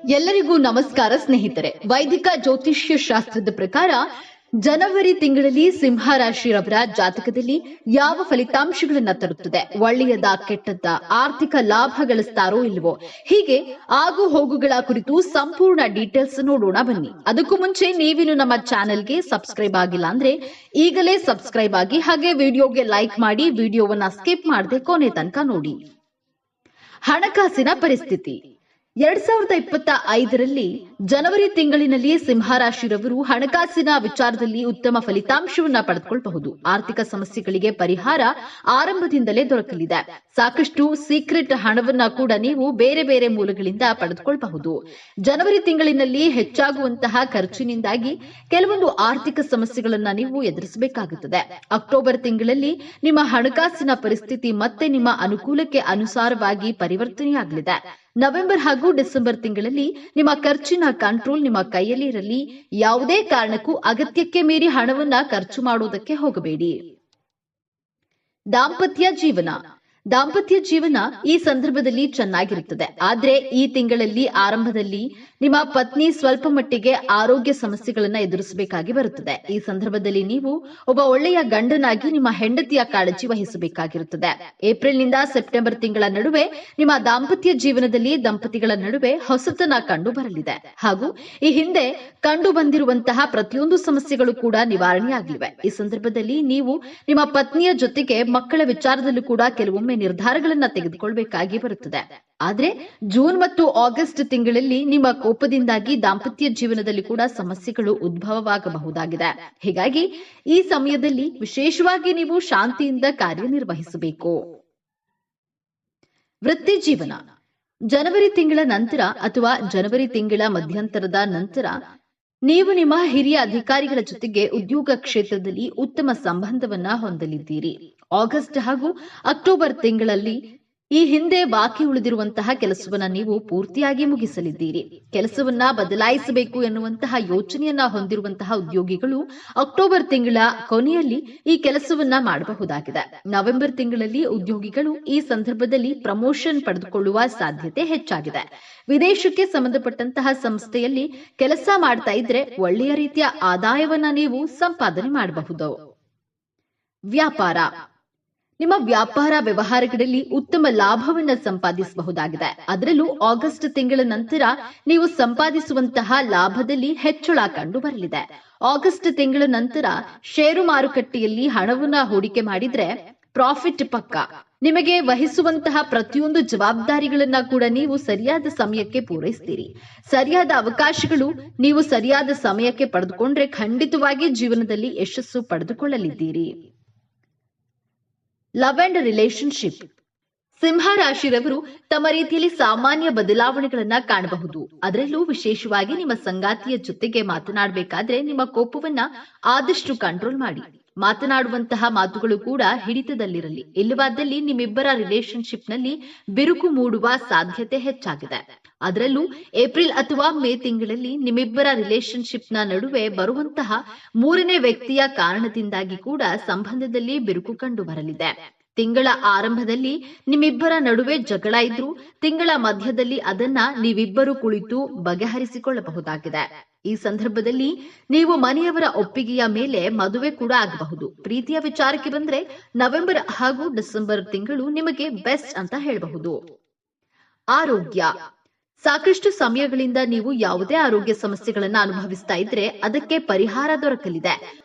ಎಲ್ಲರಿಗೂ ನಮಸ್ಕಾರ ಸ್ನೇಹಿತರೆ. ವೈದಿಕ ಜ್ಯೋತಿಷ್ಯ ಶಾಸ್ತ್ರದ ಪ್ರಕಾರ ಜನವರಿ ತಿಂಗಳಲ್ಲಿ ಸಿಂಹ ರಾಶಿಯವರ ಜಾತಕದಲ್ಲಿ ಯಾವ ಫಲಿತಾಂಶಗಳನ್ನ ತರುತ್ತದೆ, ಒಳ್ಳೆಯದ ಕೆಟ್ಟದ್ದ, ಆರ್ಥಿಕ ಲಾಭ ಗಳಿಸ್ತಾರೋ ಇಲ್ವೋ, ಹೀಗೆ ಆಗು ಹೋಗುಗಳ ಕುರಿತು ಸಂಪೂರ್ಣ ಡೀಟೇಲ್ಸ್ ನೋಡೋಣ ಬನ್ನಿ. ಅದಕ್ಕೂ ಮುಂಚೆ ನೀವಿನ್ನು ನಮ್ಮ ಚಾನೆಲ್ಗೆ ಸಬ್ಸ್ಕ್ರೈಬ್ ಆಗಿಲ್ಲ ಅಂದ್ರೆ ಈಗಲೇ ಸಬ್ಸ್ಕ್ರೈಬ್ ಆಗಿ, ಹಾಗೆ ವಿಡಿಯೋಗೆ ಲೈಕ್ ಮಾಡಿ, ವಿಡಿಯೋವನ್ನ ಸ್ಕಿಪ್ ಮಾಡದೆ ಕೊನೆ ತನಕ ನೋಡಿ. ಹಣಕಾಸಿನ ಪರಿಸ್ಥಿತಿ 2025ರಲ್ಲಿ ಜನವರಿ ತಿಂಗಳಿನಲ್ಲಿ ಸಿಂಹರಾಶಿರವರು ಹಣಕಾಸಿನ ವಿಚಾರದಲ್ಲಿ ಉತ್ತಮ ಫಲಿತಾಂಶವನ್ನ ಪಡೆದುಕೊಳ್ಳಬಹುದು. ಆರ್ಥಿಕ ಸಮಸ್ಯೆಗಳಿಗೆ ಪರಿಹಾರ ಆರಂಭದಿಂದಲೇ ದೊರಕಲಿದೆ. ಸಾಕಷ್ಟು ಸೀಕ್ರೆಟ್ ಹಣವನ್ನ ಕೂಡ ನೀವು ಬೇರೆ ಬೇರೆ ಮೂಲಗಳಿಂದ ಪಡೆದುಕೊಳ್ಳಬಹುದು. ಜನವರಿ ತಿಂಗಳಿನಲ್ಲಿ ಹೆಚ್ಚಾಗುವಂತಹ ಖರ್ಚಿನಿಂದಾಗಿ ಕೆಲವೊಂದು ಆರ್ಥಿಕ ಸಮಸ್ಯೆಗಳನ್ನ ನೀವು ಎದುರಿಸಬೇಕಾಗುತ್ತದೆ. ಅಕ್ಟೋಬರ್ ತಿಂಗಳಲ್ಲಿ ನಿಮ್ಮ ಹಣಕಾಸಿನ ಪರಿಸ್ಥಿತಿ ಮತ್ತೆ ನಿಮ್ಮ ಅನುಕೂಲಕ್ಕೆ ಅನುಸಾರವಾಗಿ ಪರಿವರ್ತನೆಯಾಗಲಿದೆ. ನವೆಂಬರ್ ಹಾಗೂ ಡಿಸೆಂಬರ್ ತಿಂಗಳಲ್ಲಿ ನಿಮ್ಮ ಖರ್ಚಿನ ಕಂಟ್ರೋಲ್ ನಿಮ್ಮ ಕೈಯಲ್ಲಿ ಇರಲಿ. ಯಾವುದೇ ಕಾರಣಕ್ಕೂ ಅಗತ್ಯಕ್ಕೆ ಮೀರಿ ಹಣವನ್ನ ಖರ್ಚು ಮಾಡುವುದಕ್ಕೆ ಹೋಗಬೇಡಿ. ದಾಂಪತ್ಯ ಜೀವನ ಈ ಸಂದರ್ಭದಲ್ಲಿ ಚೆನ್ನಾಗಿರುತ್ತದೆ. ಆದ್ರೆ ಈ ತಿಂಗಳಲ್ಲಿ ಆರಂಭದಲ್ಲಿ ನಿಮ್ಮ ಪತ್ನಿ ಸ್ವಲ್ಪ ಮಟ್ಟಿಗೆ ಆರೋಗ್ಯ ಸಮಸ್ಯೆಗಳನ್ನ ಎದುರಿಸಬೇಕಾಗಿ ಬರುತ್ತದೆ. ಈ ಸಂದರ್ಭದಲ್ಲಿ ನೀವು ಒಬ್ಬ ಒಳ್ಳೆಯ ಗಂಡನಾಗಿ ನಿಮ್ಮ ಹೆಂಡತಿಯ ಕಾಳಜಿ ವಹಿಸಬೇಕಾಗಿರುತ್ತದೆ. ಏಪ್ರಿಲ್ನಿಂದ ಸೆಪ್ಟೆಂಬರ್ ತಿಂಗಳ ನಡುವೆ ನಿಮ್ಮ ದಾಂಪತ್ಯ ಜೀವನದಲ್ಲಿ ದಂಪತಿಗಳ ನಡುವೆ ಹೊಸತನ ಕಂಡು ಬರಲಿದೆ ಹಾಗೂ ಈ ಹಿಂದೆ ಕಂಡು ಬಂದಿರುವಂತಹ ಪ್ರತಿಯೊಂದು ಸಮಸ್ಯೆಗಳು ಕೂಡ ನಿವಾರಣೆಯಾಗಲಿವೆ. ಈ ಸಂದರ್ಭದಲ್ಲಿ ನೀವು ನಿಮ್ಮ ಪತ್ನಿಯ ಜೊತೆಗೆ ಮಕ್ಕಳ ವಿಚಾರದಲ್ಲೂ ಕೂಡ ಕೆಲವೊಮ್ಮೆ ನಿರ್ಧಾರಗಳನ್ನ ತೆಗೆದುಕೊಳ್ಳಬೇಕಾಗಿ ಬರುತ್ತದೆ. ಆದ್ರೆ ಜೂನ್ ಮತ್ತು ಆಗಸ್ಟ್ ತಿಂಗಳಲ್ಲಿ ನಿಮ್ಮ ಕೋಪದಿಂದಾಗಿ ದಾಂಪತ್ಯ ಜೀವನದಲ್ಲಿ ಕೂಡ ಸಮಸ್ಯೆಗಳು ಉದ್ಭವವಾಗಬಹುದಾಗಿದೆ. ಹೀಗಾಗಿ ಈ ಸಮಯದಲ್ಲಿ ವಿಶೇಷವಾಗಿ ನೀವು ಶಾಂತಿಯಿಂದ ಕಾರ್ಯನಿರ್ವಹಿಸಬೇಕು. ವೃತ್ತಿ ಜೀವನ ಜನವರಿ ತಿಂಗಳ ನಂತರ ಅಥವಾ ಜನವರಿ ತಿಂಗಳ ಮಧ್ಯಂತರದ ನಂತರ ನೀವು ನಿಮ್ಮ ಹಿರಿಯ ಅಧಿಕಾರಿಗಳ ಜೊತೆಗೆ ಉದ್ಯೋಗ ಕ್ಷೇತ್ರದಲ್ಲಿ ಉತ್ತಮ ಸಂಬಂಧವನ್ನ ಹೊಂದಲಿದ್ದೀರಿ. ಆಗಸ್ಟ್ ಹಾಗೂ ಅಕ್ಟೋಬರ್ ತಿಂಗಳಲ್ಲಿ ಈ ಹಿಂದೆ ಬಾಕಿ ಉಳಿದಿರುವಂತಹ ಕೆಲಸವನ್ನ ನೀವು ಪೂರ್ತಿಯಾಗಿ ಮುಗಿಸಲಿದ್ದೀರಿ. ಕೆಲಸವನ್ನ ಬದಲಾಯಿಸಬೇಕು ಎನ್ನುವಂತಹ ಯೋಚನೆಯನ್ನ ಹೊಂದಿರುವಂತಹ ಉದ್ಯೋಗಿಗಳು ಅಕ್ಟೋಬರ್ ತಿಂಗಳ ಕೊನೆಯಲ್ಲಿ ಈ ಕೆಲಸವನ್ನ ಮಾಡಬಹುದಾಗಿದೆ. ನವೆಂಬರ್ ತಿಂಗಳಲ್ಲಿ ಉದ್ಯೋಗಿಗಳು ಈ ಸಂದರ್ಭದಲ್ಲಿ ಪ್ರಮೋಷನ್ ಪಡೆದುಕೊಳ್ಳುವ ಸಾಧ್ಯತೆ ಹೆಚ್ಚಾಗಿದೆ. ವಿದೇಶಕ್ಕೆ ಸಂಬಂಧಪಟ್ಟಂತಹ ಸಂಸ್ಥೆಯಲ್ಲಿ ಕೆಲಸ ಮಾಡ್ತಾ ಇದ್ರೆ ಒಳ್ಳೆಯ ರೀತಿಯ ಆದಾಯವನ್ನ ನೀವು ಸಂಪಾದನೆ ಮಾಡಬಹುದು. ವ್ಯಾಪಾರ ನಿಮ್ಮ ವ್ಯಾಪಾರ ವ್ಯವಹಾರಗಳಲ್ಲಿ ಉತ್ತಮ ಲಾಭವನ್ನ ಸಂಪಾದಿಸಬಹುದಾಗಿದೆ. ಅದರಲ್ಲೂ ಆಗಸ್ಟ್ ತಿಂಗಳ ನಂತರ ನೀವು ಸಂಪಾದಿಸುವಂತಹ ಲಾಭದಲ್ಲಿ ಹೆಚ್ಚಳ ಕಂಡು ಬರಲಿದೆ. ಆಗಸ್ಟ್ ತಿಂಗಳ ನಂತರ ಷೇರು ಮಾರುಕಟ್ಟೆಯಲ್ಲಿ ಹಣವನ್ನ ಹೂಡಿಕೆ ಮಾಡಿದ್ರೆ ಪ್ರಾಫಿಟ್ ಪಕ್ಕ. ನಿಮಗೆ ವಹಿಸುವಂತಹ ಪ್ರತಿಯೊಂದು ಜವಾಬ್ದಾರಿಗಳನ್ನ ಕೂಡ ನೀವು ಸರಿಯಾದ ಸಮಯಕ್ಕೆ ಪೂರೈಸ್ತೀರಿ. ಸರಿಯಾದ ಅವಕಾಶಗಳು ನೀವು ಸರಿಯಾದ ಸಮಯಕ್ಕೆ ಪಡೆದುಕೊಂಡ್ರೆ ಖಂಡಿತವಾಗಿ ಜೀವನದಲ್ಲಿ ಯಶಸ್ಸು ಪಡೆದುಕೊಳ್ಳಲಿದ್ದೀರಿ. ಲವ್ ಅಂಡ್ ರಿಲೇಶನ್ಶಿಪ್ ಸಿಂಹ ರಾಶಿರವರು ತಮ್ಮ ರೀತಿಯಲ್ಲಿ ಸಾಮಾನ್ಯ ಬದಲಾವಣೆಗಳನ್ನ ಕಾಣಬಹುದು. ಅದರಲ್ಲೂ ವಿಶೇಷವಾಗಿ ನಿಮ್ಮ ಸಂಗಾತಿಯ ಜೊತೆಗೆ ಮಾತನಾಡಬೇಕಾದ್ರೆ ನಿಮ್ಮ ಕೋಪವನ್ನ ಆದಷ್ಟು ಕಂಟ್ರೋಲ್ ಮಾಡಿ. ಮಾತನಾಡುವಂತಹ ಮಾತುಗಳು ಕೂಡ ಹಿಡಿತದಲ್ಲಿರಲಿ. ಇಲ್ಲವಾದಲ್ಲಿ ನಿಮ್ಮಿಬ್ಬರ ರಿಲೇಶನ್ಶಿಪ್ ನಲ್ಲಿ ಬಿರುಕು ಮೂಡುವ ಸಾಧ್ಯತೆ ಹೆಚ್ಚಾಗಿದೆ. ಅದರಲ್ಲೂ ಏಪ್ರಿಲ್ ಅಥವಾ ಮೇ ತಿಂಗಳಲ್ಲಿ ನಿಮ್ಮಿಬ್ಬರ ರಿಲೇಶನ್ಶಿಪ್ ನ ನಡುವೆ ಬರುವಂತಹ ಮೂರನೇ ವ್ಯಕ್ತಿಯ ಕಾರಣದಿಂದಾಗಿ ಕೂಡ ಸಂಬಂಧದಲ್ಲಿ ಬಿರುಕು ಕಂಡು ಬರಲಿದೆ. ತಿಂಗಳ ಆರಂಭದಲ್ಲಿ ನಿಮ್ಮಿಬ್ಬರ ನಡುವೆ ಜಗಳ ಇದ್ರೂ ತಿಂಗಳ ಮಧ್ಯದಲ್ಲಿ ಅದನ್ನ ನೀವಿಬ್ಬರು ಕುಳಿತು ಬಗೆಹರಿಸಿಕೊಳ್ಳಬಹುದಾಗಿದೆ. ಈ ಸಂದರ್ಭದಲ್ಲಿ ನೀವು ಮನೆಯವರ ಒಪ್ಪಿಗೆಯ ಮೇಲೆ ಮದುವೆ ಕೂಡ ಆಗಬಹುದು. ಪ್ರೀತಿಯ ವಿಚಾರಕ್ಕೆ ಬಂದ್ರೆ ನವೆಂಬರ್ ಹಾಗೂ ಡಿಸೆಂಬರ್ ತಿಂಗಳು ನಿಮಗೆ ಬೆಸ್ಟ್ ಅಂತ ಹೇಳಬಹುದು. ಆರೋಗ್ಯ ಸಾಕಷ್ಟು ಸಮಯಗಳಿಂದ ನೀವು ಯಾವುದೇ ಆರೋಗ್ಯ ಸಮಸ್ಯೆಗಳನ್ನ ಅನುಭವಿಸ್ತಾ ಇದ್ರೆ ಅದಕ್ಕೆ ಪರಿಹಾರ ದೊರಕಲಿದೆ.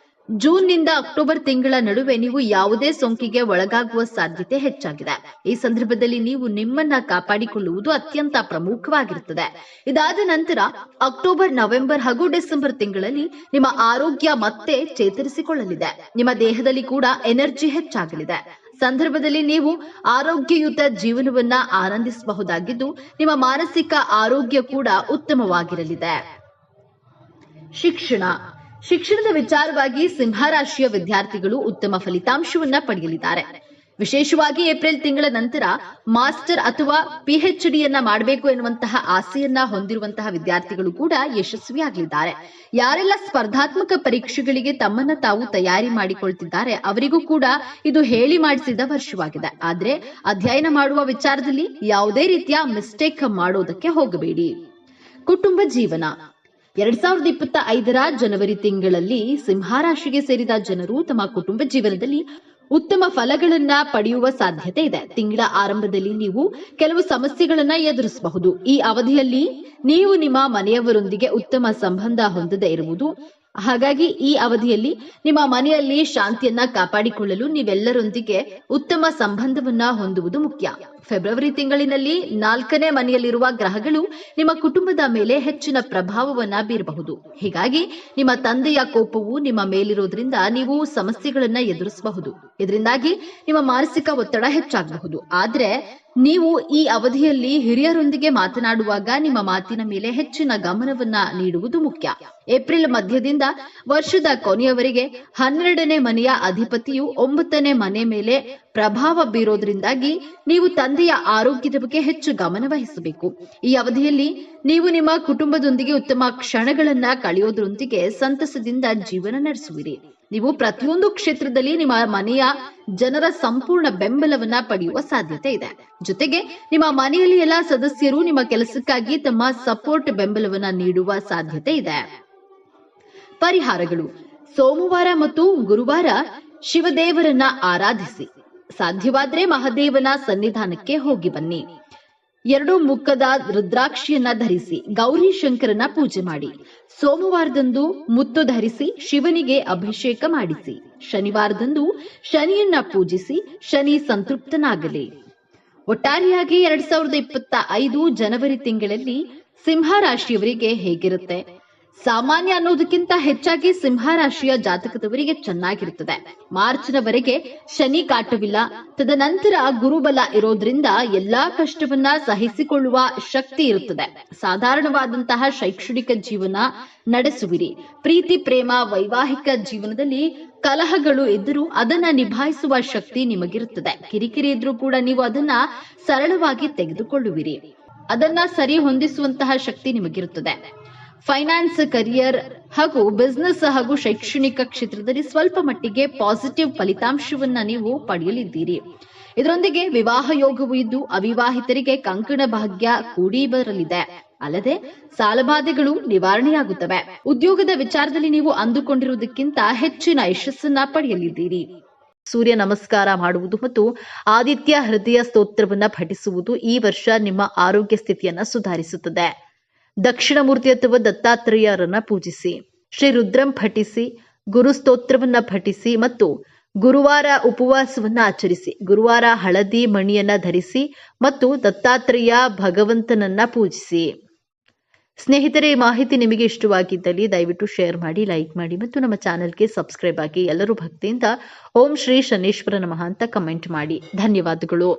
ಜೂನ್ ನಿಂದ ಅಕ್ಟೋಬರ್ ತಿಂಗಳ ನಡುವೆ ನೀವು ಯಾವುದೇ ಸೋಂಕಿಗೆ ಒಳಗಾಗುವ ಸಾಧ್ಯತೆ ಹೆಚ್ಚಾಗಿದೆ. ಈ ಸಂದರ್ಭದಲ್ಲಿ ನೀವು ನಿಮ್ಮನ್ನ ಕಾಪಾಡಿಕೊಳ್ಳುವುದು ಅತ್ಯಂತ ಪ್ರಮುಖವಾಗಿರುತ್ತದೆ. ಇದಾದ ನಂತರ ಅಕ್ಟೋಬರ್, ನವೆಂಬರ್ ಹಾಗೂ ಡಿಸೆಂಬರ್ ತಿಂಗಳಲ್ಲಿ ನಿಮ್ಮ ಆರೋಗ್ಯ ಮತ್ತೆ ಚೇತರಿಸಿಕೊಳ್ಳಲಿದೆ. ನಿಮ್ಮ ದೇಹದಲ್ಲಿ ಕೂಡ ಎನರ್ಜಿ ಹೆಚ್ಚಾಗಲಿದೆ. ಸಂದರ್ಭದಲ್ಲಿ ನೀವು ಆರೋಗ್ಯಯುತ ಜೀವನವನ್ನ ಆನಂದಿಸಬಹುದಾಗಿದ್ದು ನಿಮ್ಮ ಮಾನಸಿಕ ಆರೋಗ್ಯ ಕೂಡ ಉತ್ತಮವಾಗಿರಲಿದೆ. ಶಿಕ್ಷಣದ ವಿಚಾರವಾಗಿ ಸಿಂಹರಾಶಿಯ ವಿದ್ಯಾರ್ಥಿಗಳು ಉತ್ತಮ ಫಲಿತಾಂಶವನ್ನ ಪಡೆಯಲಿದ್ದಾರೆ. ವಿಶೇಷವಾಗಿ ಏಪ್ರಿಲ್ ತಿಂಗಳ ನಂತರ ಮಾಸ್ಟರ್ ಅಥವಾ ಪಿಎಚ್ಡಿಯನ್ನ ಮಾಡಬೇಕು ಎನ್ನುವಂತಹ ಆಸೆಯನ್ನ ಹೊಂದಿರುವಂತಹ ವಿದ್ಯಾರ್ಥಿಗಳು ಕೂಡ ಯಶಸ್ವಿಯಾಗಲಿದ್ದಾರೆ. ಯಾರೆಲ್ಲ ಸ್ಪರ್ಧಾತ್ಮಕ ಪರೀಕ್ಷೆಗಳಿಗೆ ತಮ್ಮನ್ನ ತಾವು ತಯಾರಿ ಮಾಡಿಕೊಳ್ತಿದ್ದಾರೆ ಅವರಿಗೂ ಕೂಡ ಇದು ಹೇಳಿ ಮಾಡಿಸಿದ ವರ್ಷವಾಗಿದೆ. ಆದ್ರೆ ಅಧ್ಯಯನ ಮಾಡುವ ವಿಚಾರದಲ್ಲಿ ಯಾವುದೇ ರೀತಿಯ ಮಿಸ್ಟೇಕ್ ಮಾಡೋದಕ್ಕೆ ಹೋಗಬೇಡಿ. ಕುಟುಂಬ ಜೀವನ 2025ರ ಜನವರಿ ತಿಂಗಳಲ್ಲಿ ಸಿಂಹರಾಶಿಗೆ ಸೇರಿದ ಜನರು ತಮ್ಮ ಕುಟುಂಬ ಜೀವನದಲ್ಲಿ ಉತ್ತಮ ಫಲಗಳನ್ನ ಪಡೆಯುವ ಸಾಧ್ಯತೆ ಇದೆ. ತಿಂಗಳ ಆರಂಭದಲ್ಲಿ ನೀವು ಕೆಲವು ಸಮಸ್ಯೆಗಳನ್ನ ಎದುರಿಸಬಹುದು. ಈ ಅವಧಿಯಲ್ಲಿ ನೀವು ನಿಮ್ಮ ಮನೆಯವರೊಂದಿಗೆ ಉತ್ತಮ ಸಂಬಂಧ ಹೊಂದದೇ ಇರುವುದು, ಹಾಗಾಗಿ ಈ ಅವಧಿಯಲ್ಲಿ ನಿಮ್ಮ ಮನೆಯಲ್ಲಿ ಶಾಂತಿಯನ್ನ ಕಾಪಾಡಿಕೊಳ್ಳಲು ನೀವೆಲ್ಲರೊಂದಿಗೆ ಉತ್ತಮ ಸಂಬಂಧವನ್ನ ಹೊಂದುವುದು ಮುಖ್ಯ. ಫೆಬ್ರವರಿ ತಿಂಗಳಿನಲ್ಲಿ 4ನೇ ಮನೆಯಲ್ಲಿರುವ ಗ್ರಹಗಳು ನಿಮ್ಮ ಕುಟುಂಬದ ಮೇಲೆ ಹೆಚ್ಚಿನ ಪ್ರಭಾವವನ್ನ ಬೀರಬಹುದು. ಹೀಗಾಗಿ ನಿಮ್ಮ ತಂದೆಯ ಕೋಪವು ನಿಮ್ಮ ಮೇಲಿರೋದ್ರಿಂದ ನೀವು ಸಮಸ್ಯೆಗಳನ್ನ ಎದುರಿಸಬಹುದು. ಇದರಿಂದಾಗಿ ನಿಮ್ಮ ಮಾನಸಿಕ ಒತ್ತಡ ಹೆಚ್ಚಾಗಬಹುದು. ಆದ್ರೆ ನೀವು ಈ ಅವಧಿಯಲ್ಲಿ ಹಿರಿಯರೊಂದಿಗೆ ಮಾತನಾಡುವಾಗ ನಿಮ್ಮ ಮಾತಿನ ಮೇಲೆ ಹೆಚ್ಚಿನ ಗಮನವನ್ನ ನೀಡುವುದು ಮುಖ್ಯ. ಏಪ್ರಿಲ್ ಮಧ್ಯದಿಂದ ವರ್ಷದ ಕೊನೆಯವರೆಗೆ 12ನೇ ಮನೆಯ ಅಧಿಪತಿಯು 9ನೇ ಮನೆ ಮೇಲೆ ಪ್ರಭಾವ ಬೀರೋದ್ರಿಂದಾಗಿ ನೀವು ತಂದೆಯ ಆರೋಗ್ಯದ ಬಗ್ಗೆ ಹೆಚ್ಚು ಗಮನ ವಹಿಸಬೇಕು. ಈ ಅವಧಿಯಲ್ಲಿ ನೀವು ನಿಮ್ಮ ಕುಟುಂಬದೊಂದಿಗೆ ಉತ್ತಮ ಕ್ಷಣಗಳನ್ನ ಕಳೆಯೋದ್ರೊಂದಿಗೆ ಸಂತಸದಿಂದ ಜೀವನ ನಡೆಸುವಿರಿ. ನೀವು ಪ್ರತಿಯೊಂದು ಕ್ಷೇತ್ರದಲ್ಲಿ ನಿಮ್ಮ ಮನೆಯ ಜನರ ಸಂಪೂರ್ಣ ಬೆಂಬಲವನ್ನ ಪಡೆಯುವ ಸಾಧ್ಯತೆ ಇದೆ. ಜೊತೆಗೆ ನಿಮ್ಮ ಮನೆಯಲ್ಲಿ ಎಲ್ಲ ಸದಸ್ಯರು ನಿಮ್ಮ ಕೆಲಸಕ್ಕಾಗಿ ತಮ್ಮ ಸಪೋರ್ಟ್ ಬೆಂಬಲವನ್ನ ನೀಡುವ ಸಾಧ್ಯತೆ ಇದೆ. ಪರಿಹಾರಗಳು: ಸೋಮವಾರ ಮತ್ತು ಗುರುವಾರ ಶಿವದೇವರನ್ನ ಆರಾಧಿಸಿ. ಸಾಧ್ಯವಾದ್ರೆ ಮಹಾದೇವನ ಸನ್ನಿಧಾನಕ್ಕೆ ಹೋಗಿ ಬನ್ನಿ. 2 ಮುಖದ ರುದ್ರಾಕ್ಷಿಯನ್ನ ಧರಿಸಿ ಗೌರಿ ಶಂಕರನ ಪೂಜೆ ಮಾಡಿ. ಸೋಮವಾರದಂದು ಮುತ್ತು ಧರಿಸಿ ಶಿವನಿಗೆ ಅಭಿಷೇಕ ಮಾಡಿಸಿ. ಶನಿವಾರದಂದು ಶನಿಯನ್ನ ಪೂಜಿಸಿ ಶನಿ ಸಂತೃಪ್ತನಾಗಲಿ. ಒಟ್ಟಾರೆಯಾಗಿ 2025 ಜನವರಿ ತಿಂಗಳಲ್ಲಿ ಸಿಂಹ ರಾಶಿಯವರಿಗೆ ಹೇಗಿರುತ್ತೆ? ಸಾಮಾನ್ಯ ಅನ್ನೋದಕ್ಕಿಂತ ಹೆಚ್ಚಾಗಿ ಸಿಂಹ ರಾಶಿಯ ಜಾತಕದವರಿಗೆ ಚೆನ್ನಾಗಿರುತ್ತದೆ. ಮಾರ್ಚ್ನವರೆಗೆ ಶನಿ ಕಾಟವಿಲ್ಲ. ತದನಂತರ ಗುರುಬಲ ಇರೋದ್ರಿಂದ ಎಲ್ಲಾ ಕಷ್ಟವನ್ನ ಸಹಿಸಿಕೊಳ್ಳುವ ಶಕ್ತಿ ಇರುತ್ತದೆ. ಸಾಧಾರಣವಾದಂತಹ ಶೈಕ್ಷಣಿಕ ಜೀವನ ನಡೆಸುವಿರಿ. ಪ್ರೀತಿ, ಪ್ರೇಮ, ವೈವಾಹಿಕ ಜೀವನದಲ್ಲಿ ಕಲಹಗಳು ಇದ್ದರೂ ಅದನ್ನ ನಿಭಾಯಿಸುವ ಶಕ್ತಿ ನಿಮಗಿರುತ್ತದೆ. ಕಿರಿಕಿರಿ ಇದ್ರೂ ಕೂಡ ನೀವು ಅದನ್ನ ಸರಳವಾಗಿ ತೆಗೆದುಕೊಳ್ಳುವಿರಿ. ಅದನ್ನ ಸರಿ ಹೊಂದಿಸುವಂತಹ ಶಕ್ತಿ ನಿಮಗಿರುತ್ತದೆ. ಫೈನಾನ್ಸ್, ಕರಿಯರ್ ಹಾಗೂ ಬಿಸಿನೆಸ್ ಹಾಗೂ ಶೈಕ್ಷಣಿಕ ಕ್ಷೇತ್ರದಲ್ಲಿ ಸ್ವಲ್ಪ ಮಟ್ಟಿಗೆ ಪಾಸಿಟಿವ್ ಫಲಿತಾಂಶವನ್ನ ನೀವು ಪಡೆಯಲಿದ್ದೀರಿ. ಇದರೊಂದಿಗೆ ವಿವಾಹ ಯೋಗವೂ ಇದ್ದು ಅವಿವಾಹಿತರಿಗೆ ಕಂಕಣ ಭಾಗ್ಯ ಕೂಡಿ ಬರಲಿದೆ. ಅಲ್ಲದೆ ಸಾಲಬಾಧೆಗಳು ನಿವಾರಣೆಯಾಗುತ್ತವೆ. ಉದ್ಯೋಗದ ವಿಚಾರದಲ್ಲಿ ನೀವು ಅಂದುಕೊಂಡಿರುವುದಕ್ಕಿಂತ ಹೆಚ್ಚಿನ ಯಶಸ್ಸನ್ನ ಪಡೆಯಲಿದ್ದೀರಿ. ಸೂರ್ಯ ನಮಸ್ಕಾರ ಮಾಡುವುದು ಮತ್ತು ಆದಿತ್ಯ ಹೃದಯ ಸ್ತೋತ್ರವನ್ನ ಪಠಿಸುವುದು ಈ ವರ್ಷ ನಿಮ್ಮ ಆರೋಗ್ಯ ಸ್ಥಿತಿಯನ್ನ ಸುಧಾರಿಸುತ್ತದೆ. ದಕ್ಷಿಣಮೂರ್ತಿ ಅಥವಾ ದತ್ತಾತ್ರೇಯರನ್ನ ಪೂಜಿಸಿ, ಶ್ರೀ ರುದ್ರಂ ಪಠಿಸಿ, ಗುರು ಸ್ತೋತ್ರವನ್ನ ಪಠಿಸಿ ಮತ್ತು ಗುರುವಾರ ಉಪವಾಸವನ್ನ ಆಚರಿಸಿ. ಗುರುವಾರ ಹಳದಿ ಮಣಿಯನ್ನ ಧರಿಸಿ ಮತ್ತು ದತ್ತಾತ್ರೇಯ ಭಗವಂತನನ್ನ ಪೂಜಿಸಿ. ಸ್ನೇಹಿತರೆ, ಈ ಮಾಹಿತಿ ನಿಮಗೆ ಇಷ್ಟವಾಗಿದ್ದಲ್ಲಿ ದಯವಿಟ್ಟು ಶೇರ್ ಮಾಡಿ, ಲೈಕ್ ಮಾಡಿ ಮತ್ತು ನಮ್ಮ ಚಾನೆಲ್ಗೆ ಸಬ್ಸ್ಕ್ರೈಬ್ ಆಗಿ. ಎಲ್ಲರೂ ಭಕ್ತಿಯಿಂದ ಓಂ ಶ್ರೀ ಶನೇಶ್ವರ ನಮಃ ಅಂತ ಕಮೆಂಟ್ ಮಾಡಿ. ಧನ್ಯವಾದಗಳು.